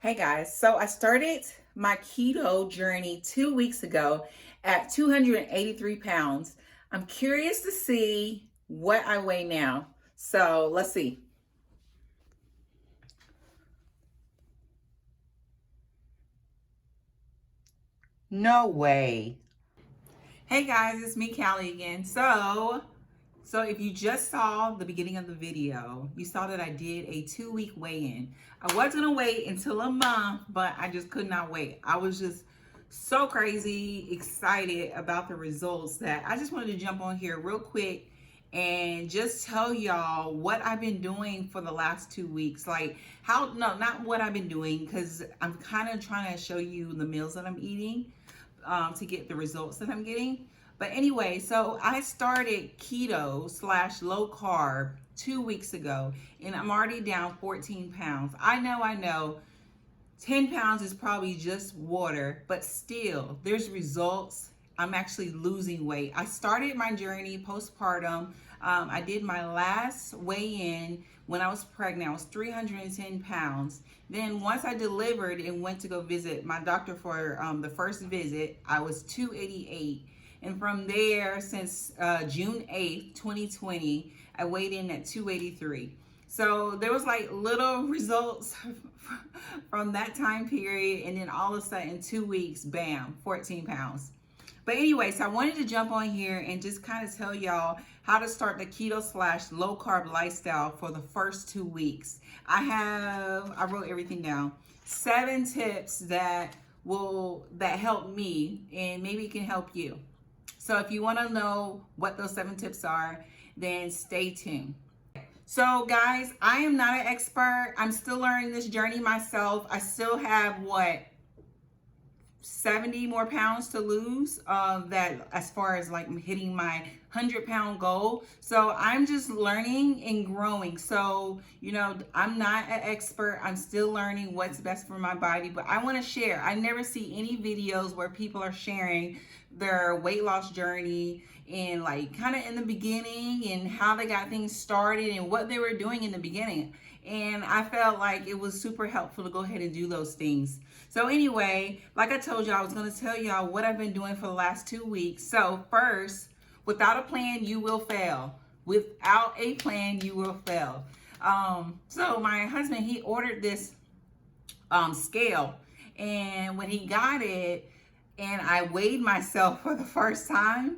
Hey guys, so I started my keto journey 2 weeks ago at 283 pounds. I'm curious to see what I weigh now. So let's see. No way. Hey guys, it's me, Callie again. So if you just saw the beginning of the video, you saw that I did a 2 week weigh-in. I was gonna wait until a month, but I just could not wait. I was just so crazy excited about the results that I just wanted to jump on here real quick and just tell y'all what I've been doing for the last 2 weeks. Like no, not what I've been doing, because I'm kind of trying to show you the meals that I'm eating to get the results that I'm getting. But anyway, so I started keto slash low carb 2 weeks ago, and I'm already down 14 pounds. I know 10 pounds is probably just water, but still, there's results. I'm actually losing weight. I started my journey postpartum. I did my last weigh-in when I was pregnant. I was 310 pounds. Then once I delivered and went to go visit my doctor for the first visit, I was 288. And from there, since June 8th, 2020, I weighed in at 283. So there was like little results from that time period, and then all of a sudden 2 weeks, bam, 14 pounds. But anyway, so I wanted to jump on here and just kind of tell y'all how to start the keto slash low carb lifestyle for the first 2 weeks. I wrote everything down. 7 tips that help me, and maybe can help you. So if you want to know what those 7 tips are, then stay tuned. So guys, I am not an expert. I'm still learning this journey myself. I still have 70 more pounds to lose, that as far as like hitting my 100-pound goal. So I'm just learning and growing. So, I'm not an expert. I'm still learning what's best for my body, but I want to share. I never see any videos where people are sharing their weight loss journey and like kind of in the beginning and how they got things started and what they were doing in the beginning. And I felt like it was super helpful to go ahead and do those things. So anyway, like I told you, I was going to tell y'all what I've been doing for the last 2 weeks. So first, without a plan, you will fail. Without a plan, you will fail. So my husband, he ordered this scale, and when he got it and I weighed myself for the first time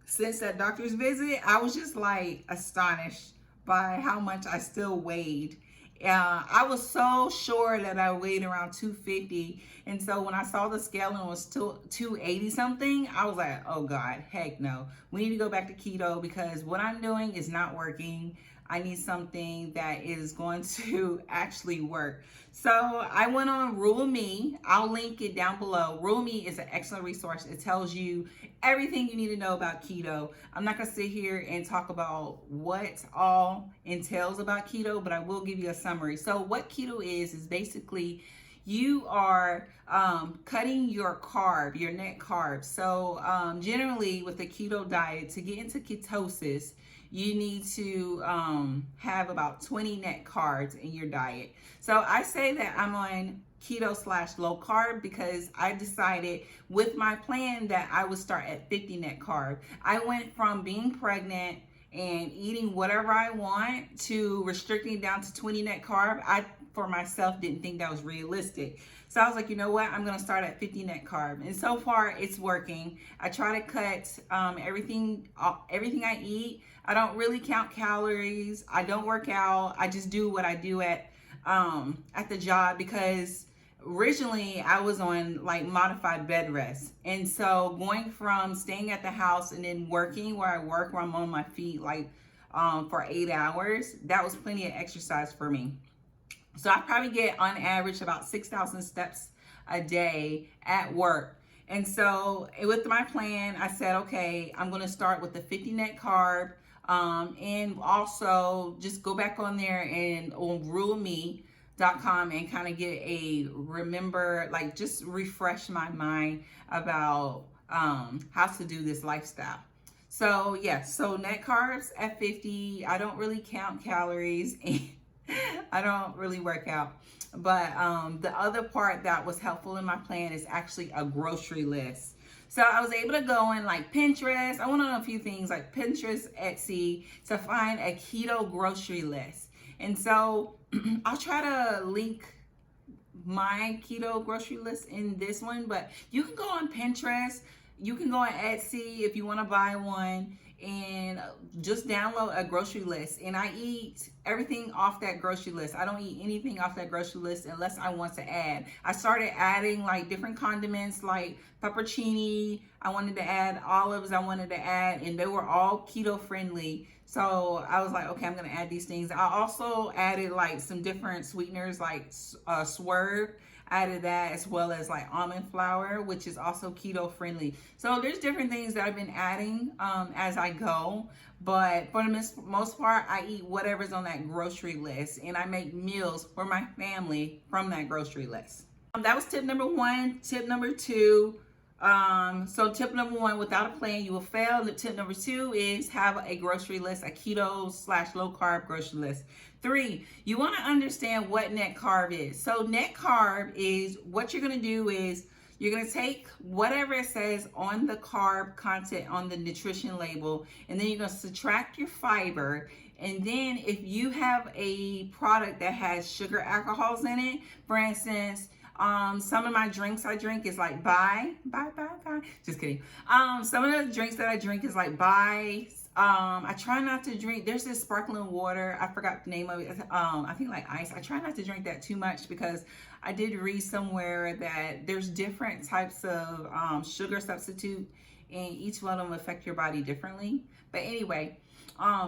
since that doctor's visit, I was just like astonished by how much I still weighed. I was so sure that I weighed around 250, and so when I saw the scale and it was 280 something, I was like, oh God, heck no. We need to go back to keto because what I'm doing is not working. I need something that is going to actually work. So I went on Rule Me. I'll link it down below. Rule Me is an excellent resource. It tells you everything you need to know about keto. I'm not gonna sit here and talk about what all entails about keto, but I will give you a summary. So what keto is basically you are cutting your net carb. So generally with the keto diet, to get into ketosis, you need to have about 20 net carbs in your diet. So I say that I'm on keto slash low carb because I decided with my plan that I would start at 50 net carb. I went from being pregnant and eating whatever I want to restricting down to 20 net carb. I, for myself, didn't think that was realistic. So I was like, you know what? I'm going to start at 50 net carb. And so far it's working. I try to cut everything I eat. I don't really count calories. I don't work out. I just do what I do at the job because originally I was on like modified bed rest. And so going from staying at the house and then working where I'm on my feet like for 8 hours, that was plenty of exercise for me. So I probably get on average about 6,000 steps a day at work. And so with my plan, I said, okay, I'm going to start with the 50 net carb, and also just go back on there and on ruleme.com and kind of get just refresh my mind about how to do this lifestyle. So yes, so net carbs at 50. I don't really count calories. I don't really work out. But the other part that was helpful in my plan is actually a grocery list. So I was able to go on like Pinterest. I went on a few things like Pinterest, Etsy to find a keto grocery list. And so I'll try to link my keto grocery list in this one, but you can go on Pinterest, you can go on Etsy if you want to buy one, and just download a grocery list. And I eat everything off that grocery list. I don't eat anything off that grocery list unless I want to add. I started adding like different condiments like pepperoni. I wanted to add olives. I wanted to add, and they were all keto friendly. So I was like, okay, I'm gonna add these things. I also added like some different sweeteners like Swerve. Added that, as well as like almond flour, which is also keto friendly. So there's different things that I've been adding as I go, but for the most part, I eat whatever's on that grocery list, and I make meals for my family from that grocery list. That was tip number one. Tip number two, so tip number one, without a plan, you will fail. The tip number two is have a grocery list, a keto/low carb grocery list. 3, you want to understand what net carb is. So net carb is what you're going to do is you're going to take whatever it says on the carb content on the nutrition label, and then you're going to subtract your fiber. And then if you have a product that has sugar alcohols in it, for instance, some of my drinks I drink is like bye. Just kidding. Some of the drinks that I drink is like bye. I try not to drink. There's this sparkling water. I forgot the name of it. I think like ice. I try not to drink that too much because I did read somewhere that there's different types of sugar substitute, and each one of them affect your body differently. But anyway,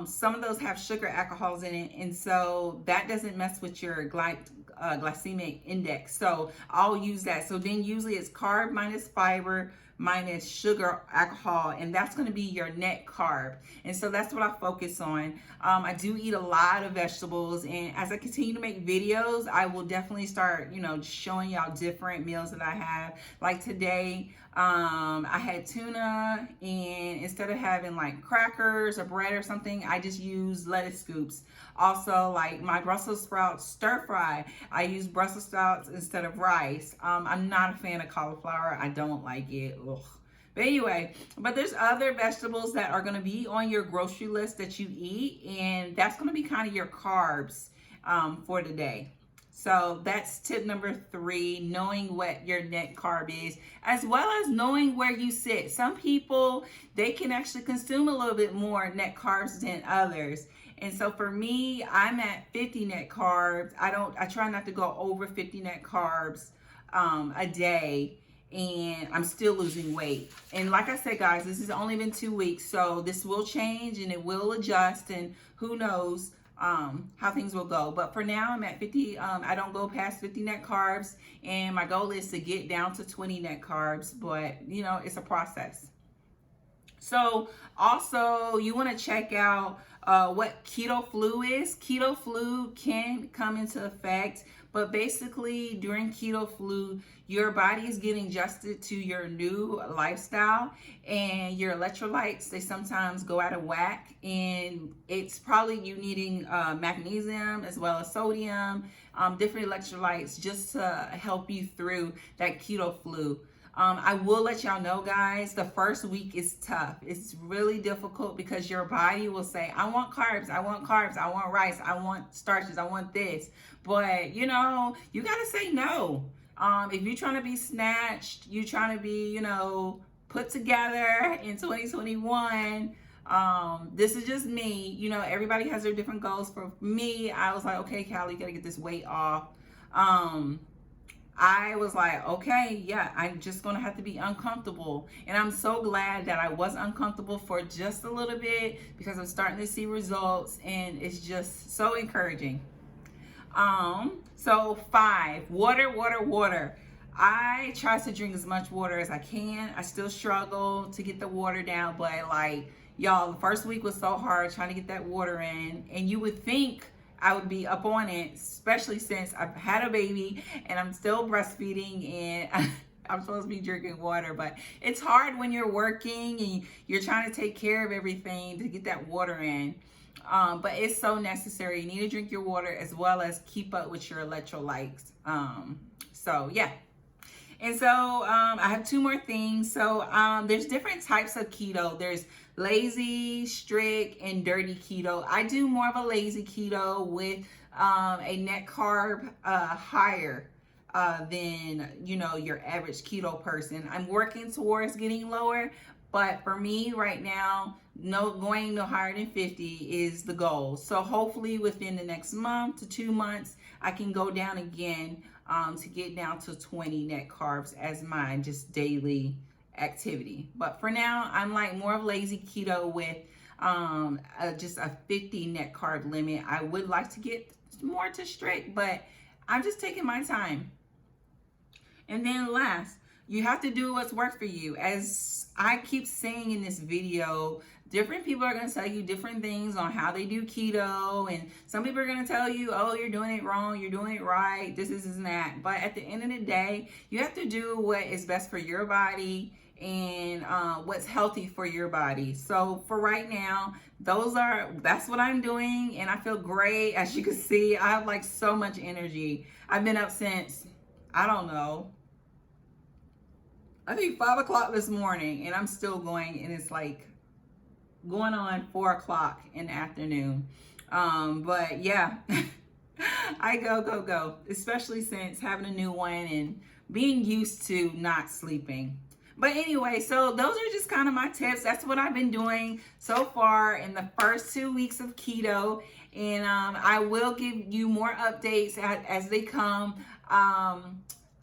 some of those have sugar alcohols in it, and so that doesn't mess with your glycemic index. So I'll use that. So then usually it's carb minus fiber minus sugar alcohol, and that's going to be your net carb. And so that's what I focus on. I do eat a lot of vegetables, and as I continue to make videos, I will definitely start, showing y'all different meals that I have. Like today, I had tuna, and instead of having like crackers or bread or something, I just used lettuce scoops. Also, like my Brussels sprouts stir fry, I use Brussels sprouts instead of rice. I'm not a fan of cauliflower. I don't like it. Ugh. But anyway, but there's other vegetables that are going to be on your grocery list that you eat, and that's going to be kind of your carbs for the day. So that's tip number 3, knowing what your net carb is, as well as knowing where you sit. Some people, they can actually consume a little bit more net carbs than others. And so for me, I'm at 50 net carbs. I try not to go over 50 net carbs a day, and I'm still losing weight. And like I said, guys, this has only been 2 weeks, so this will change and it will adjust, and who knows how things will go. But for now, I'm at 50. I don't go past 50 net carbs, and my goal is to get down to 20 net carbs, but it's a process. So also, you want to check out what Keto Flu is. Keto Flu can come into effect, but basically during Keto Flu, your body is getting adjusted to your new lifestyle, and your electrolytes, they sometimes go out of whack, and it's probably you needing magnesium as well as sodium, different electrolytes just to help you through that Keto Flu. I will let y'all know, guys, the first week is tough. It's really difficult because your body will say, I want carbs, I want rice, I want starches, I want this. But, you got to say no. If you're trying to be snatched, you're trying to be, put together in 2021, this is just me. Everybody has their different goals. For me, I was like, okay, Callie, you got to get this weight off. I was like, okay, yeah, I'm just going to have to be uncomfortable. And I'm so glad that I was uncomfortable for just a little bit, because I'm starting to see results, and it's just so encouraging. So 5, water. I try to drink as much water as I can. I still struggle to get the water down, but like, y'all, the first week was so hard trying to get that water in, and you would think I would be up on it, especially since I've had a baby and I'm still breastfeeding, and I'm supposed to be drinking water. But it's hard when you're working and you're trying to take care of everything to get that water in. But it's so necessary. You need to drink your water as well as keep up with your electrolytes. So yeah. And so I have two more things. So there's different types of keto. There's lazy, strict, and dirty keto. I do more of a lazy keto with a net carb higher than your average keto person. I'm working towards getting lower, but for me right now, going no higher than 50 is the goal. So hopefully within the next month to 2 months, I can go down again to get down to 20 net carbs as my just daily activity. But for now, I'm like more of lazy keto with just a 50 net carb limit. I would like to get more to strict, but I'm just taking my time. And then last, you have to do what's work for you. As I keep saying in this video, different people are going to tell you different things on how they do keto. And some people are going to tell you, oh, you're doing it wrong, you're doing it right, this and that. But at the end of the day, you have to do what is best for your body and what's healthy for your body. So for right now, that's what I'm doing. And I feel great. As you can see, I have like so much energy. I've been up since, I don't know, I think 5 o'clock this morning, and I'm still going, and it's like going on 4 o'clock in the afternoon. But yeah, I go, especially since having a new one and being used to not sleeping. But anyway, so those are just kind of my tips. That's what I've been doing so far in the first 2 weeks of keto. And I will give you more updates as they come.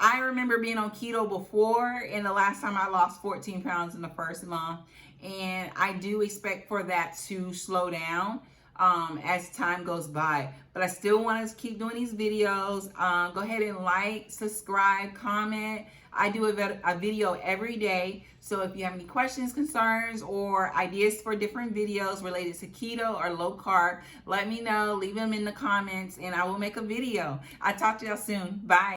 I remember being on keto before, and the last time I lost 14 pounds in the first month. And I do expect for that to slow down as time goes by. But I still want to keep doing these videos. Go ahead and like, subscribe, comment. I do a video every day. So if you have any questions, concerns, or ideas for different videos related to keto or low carb, let me know. Leave them in the comments and I will make a video. I'll talk to y'all soon. Bye.